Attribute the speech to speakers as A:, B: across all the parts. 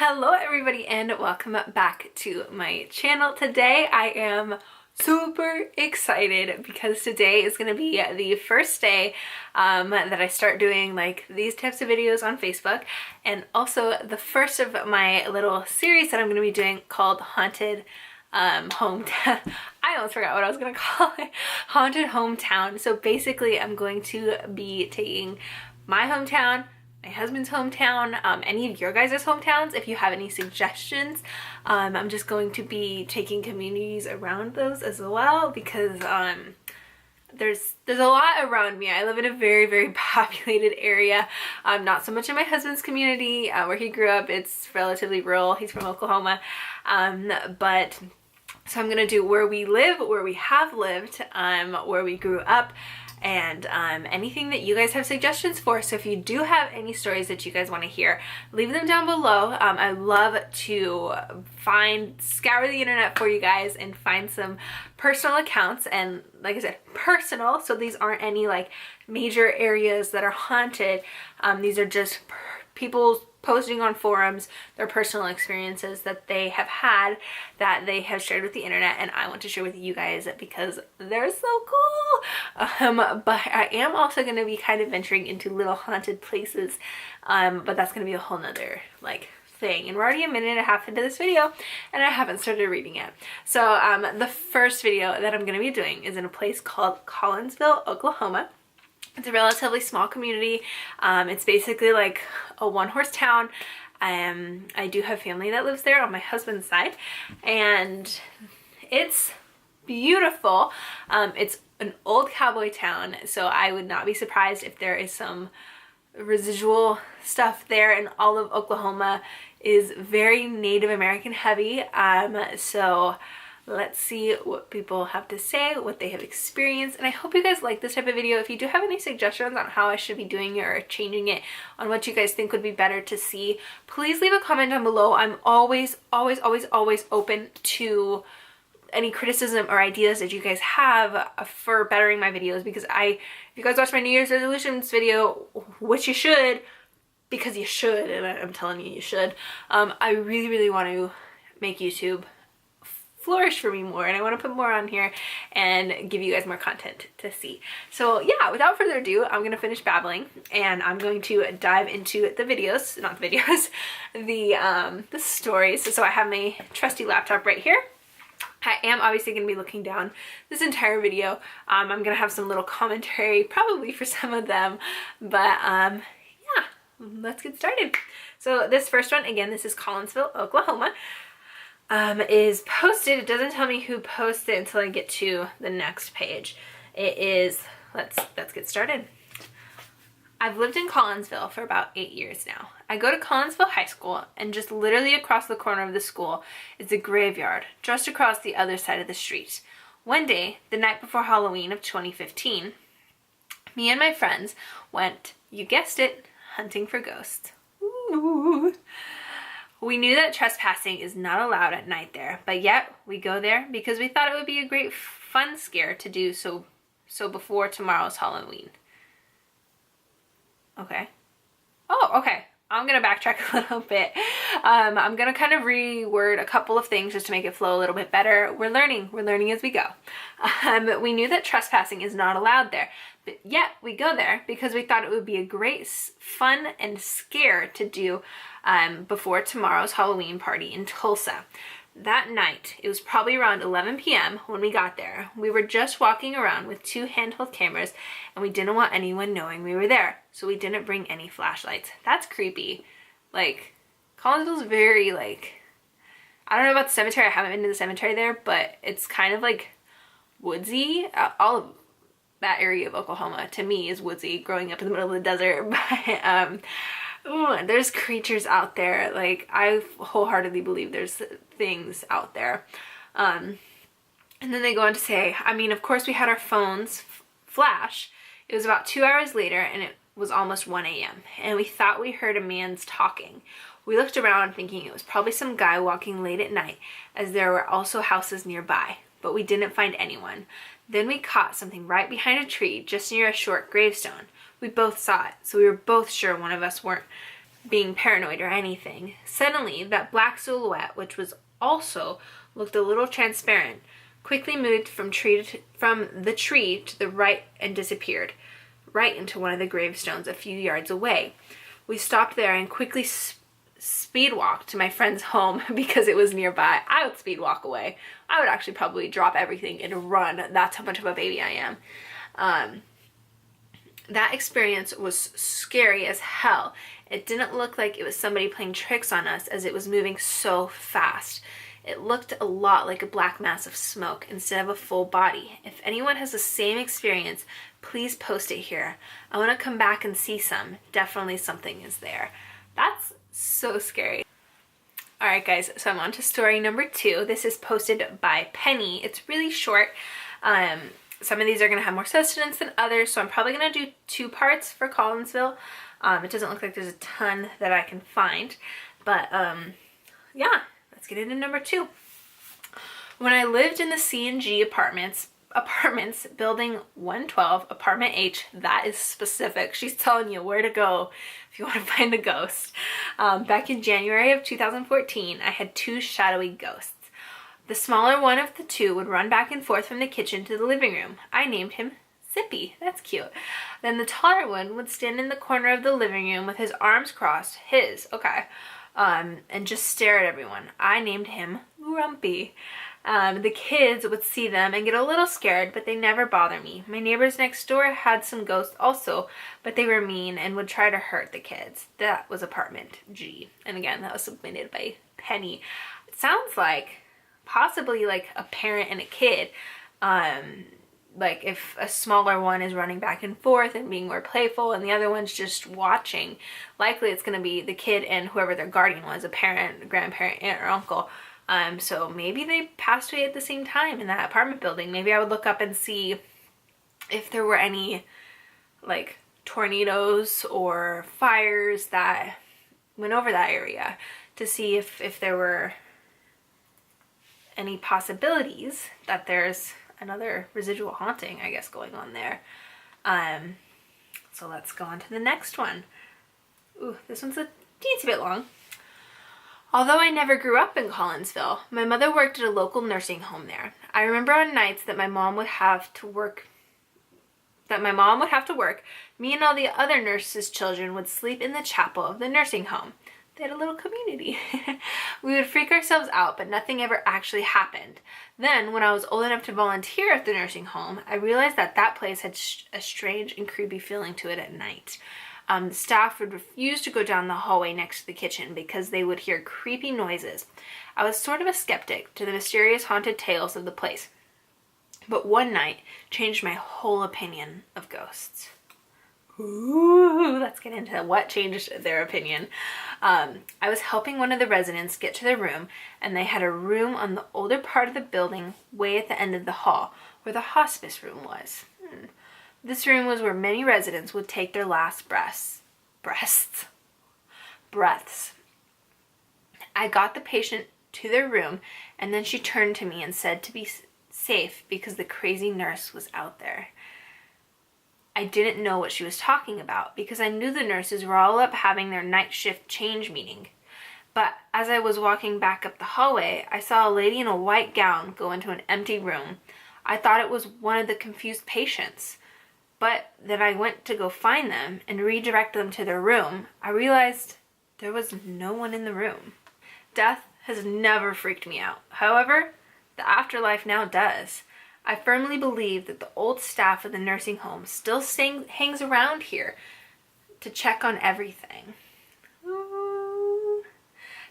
A: Hello everybody and welcome back to my channel. Today I am super excited because today is going to be the first day that I start doing like these types of videos on Facebook, and also the first of my little series that I'm going to be doing called Haunted Hometown. I almost forgot what I was going to call it. Haunted Hometown. So basically I'm going to be taking my hometown, my husband's hometown, any of your guys' hometowns. If you have any suggestions, I'm just going to be taking communities around those as well, because there's a lot around me. I live in a very populated area. Not so much in my husband's community where he grew up. It's relatively rural. He's from Oklahoma, but so I'm gonna do where we live, where we have lived, where we grew up, and anything that you guys have suggestions for. So if you do have any stories that you guys want to hear, leave them down below. I love to scour the internet for you guys and find some personal accounts, and like I said, personal, so these aren't any like major areas that are haunted. These are just people posting on forums their personal experiences that they have had, that they have shared with the internet, and I want to share with you guys because they're so cool. But I am also going to be kind of venturing into little haunted places, but that's going to be a whole nother like thing, and we're already a minute and a half into this video and I haven't started reading it. So the first video that I'm going to be doing is in a place called Collinsville, Oklahoma. It's a relatively small community. It's basically like a one-horse town. I do have family that lives there on my husband's side, and it's beautiful. It's an old cowboy town, so I would not be surprised if there is some residual stuff there, and all of Oklahoma is very Native American heavy. So let's see what people have to say, what they have experienced, and I hope you guys like this type of video. If you do have any suggestions on how I should be doing it or changing it, on what you guys think would be better to see, please leave a comment down below. I'm always open to any criticism or ideas that you guys have for bettering my videos, because if you guys watch my New Year's resolutions video, which you should, because you should, and I'm telling you, you should, I really want to make YouTube flourish for me more, and I want to put more on here and give you guys more content to see. So yeah, without further ado, I'm gonna finish babbling and I'm going to dive into the videos, not the videos, the stories. So I have my trusty laptop right here. I am obviously going to be looking down this entire video. I'm going to have some little commentary probably for some of them, but yeah, let's get started. So this first one, again, this is Collinsville, Oklahoma. Is posted. It doesn't tell me who posted until I get to the next page. It is, let's get started. I've lived in Collinsville for about 8 years now. I go to Collinsville High School, and just literally across the corner of the school is a graveyard just across the other side of the street. One day, the night before Halloween of 2015, me and my friends went, you guessed it, hunting for ghosts. Ooh. We knew that trespassing is not allowed at night there, but yet we go there because we thought it would be a great fun scare to do so before tomorrow's Halloween. Okay. Oh, okay. I'm going to backtrack a little bit. I'm going to kind of reword a couple of things just to make it flow a little bit better. We're learning as we go. We knew that trespassing is not allowed there, but yet we go there because we thought it would be a great fun and scare to do before tomorrow's Halloween party in Tulsa. That night, it was probably around 11 p.m. when we got there. We were just walking around with 2 handheld cameras, and we didn't want anyone knowing we were there, so we didn't bring any flashlights. That's creepy. Like, Collinsville's very, like, I don't know about the cemetery. I haven't been to the cemetery there, but it's kind of like woodsy. All of that area of Oklahoma, to me, is woodsy, growing up in the middle of the desert. But ooh, there's creatures out there. Like, I wholeheartedly believe there's things out there. And then they go on to say, I mean, of course we had our phones flash. It was about 2 hours later, and it was almost 1 a.m. and we thought we heard a man's talking. We looked around thinking it was probably some guy walking late at night, as there were also houses nearby, but we didn't find anyone. Then we caught something right behind a tree just near a short gravestone. We both saw it, so we were both sure one of us weren't being paranoid or anything. Suddenly, that black silhouette, which was also looked a little transparent, quickly moved from the tree to the right and disappeared right into one of the gravestones a few yards away. We stopped there and quickly speed walked to my friend's home because it was nearby. I would speed walk away. I would actually probably drop everything and run. That's how much of a baby I am. That experience was scary as hell. It didn't look like it was somebody playing tricks on us as it was moving so fast. It looked a lot like a black mass of smoke instead of a full body. If anyone has the same experience, please post it here. I want to come back and see some. Definitely something is there. That's so scary. Alright guys, so I'm on to story number 2. This is posted by Penny. It's really short. Some of these are going to have more sustenance than others, so I'm probably going to do 2 parts for Collinsville. It doesn't look like there's a ton that I can find, but yeah, let's get into number 2. When I lived in the C&G apartments, building 112, apartment H, that is specific. She's telling you where to go if you want to find a ghost. Back in January of 2014, I had 2 shadowy ghosts. The smaller one of the 2 would run back and forth from the kitchen to the living room. I named him Zippy. That's cute. Then the taller one would stand in the corner of the living room with his arms crossed, and just stare at everyone. I named him Grumpy. The kids would see them and get a little scared, but they never bother me. My neighbors next door had some ghosts also, but they were mean and would try to hurt the kids. That was apartment G. And again, that was submitted by Penny. It sounds like possibly like a parent and a kid. Like if a smaller one is running back and forth and being more playful and the other one's just watching, likely it's going to be the kid and whoever their guardian was, a parent, a grandparent, aunt, or uncle. So maybe they passed away at the same time in that apartment building. Maybe I would look up and see if there were any like tornadoes or fires that went over that area to see if there were any possibilities that there's another residual haunting, I guess, going on there. So let's go on to the next one. Ooh, this one's a teensy bit long. Although I never grew up in Collinsville, my mother worked at a local nursing home there. I remember on nights that my mom would have to work, me and all the other nurses' children would sleep in the chapel of the nursing home. They had a little community. We would freak ourselves out, but nothing ever actually happened. Then, when I was old enough to volunteer at the nursing home, I realized that that place had a strange and creepy feeling to it at night. The staff would refuse to go down the hallway next to the kitchen because they would hear creepy noises. I was sort of a skeptic to the mysterious haunted tales of the place, but one night changed my whole opinion of ghosts. Ooh, let's get into what changed their opinion. I was helping one of the residents get to their room, and they had a room on the older part of the building way at the end of the hall where the hospice room was. This room was where many residents would take their last breaths. I got the patient to their room, and then she turned to me and said to be safe because the crazy nurse was out there. I didn't know what she was talking about because I knew the nurses were all up having their night shift change meeting. But as I was walking back up the hallway, I saw a lady in a white gown go into an empty room. I thought it was one of the confused patients. But then I went to go find them and redirect them to their room. I realized there was no one in the room. Death has never freaked me out. However, the afterlife now does. I firmly believe that the old staff of the nursing home still hangs around here to check on everything. Ooh.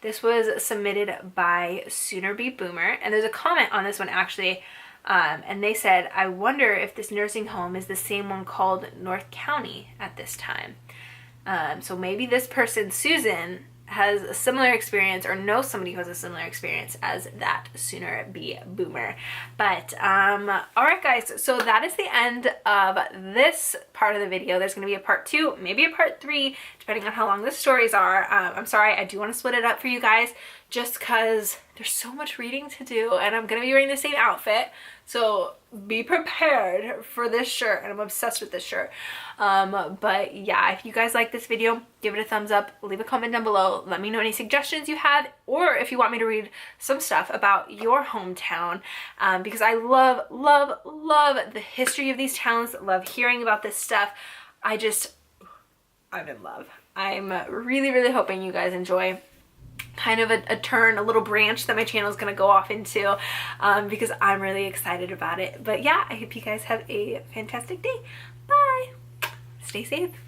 A: This was submitted by Sooner Be Boomer, and there's a comment on this one actually, and they said, I wonder if this nursing home is the same one called North County at this time. So maybe this person, Susan, has a similar experience or knows somebody who has a similar experience as that Sooner Be Boomer. But alright guys, so that is the end of this part of the video. There's going to be a part 2, maybe a part 3, depending on how long the stories are. I'm sorry, I do want to split it up for you guys just because there's so much reading to do and I'm going to be wearing the same outfit. So be prepared for this shirt, and I'm obsessed with this shirt. But yeah, if you guys like this video, give it a thumbs up, leave a comment down below, let me know any suggestions you have, or if you want me to read some stuff about your hometown, because I love the history of these towns, love hearing about this stuff. I'm in love. I'm really hoping you guys enjoy kind of a turn, a little branch that my channel is going to go off into, because I'm really excited about it. But yeah, I hope you guys have a fantastic day. Bye. Stay safe.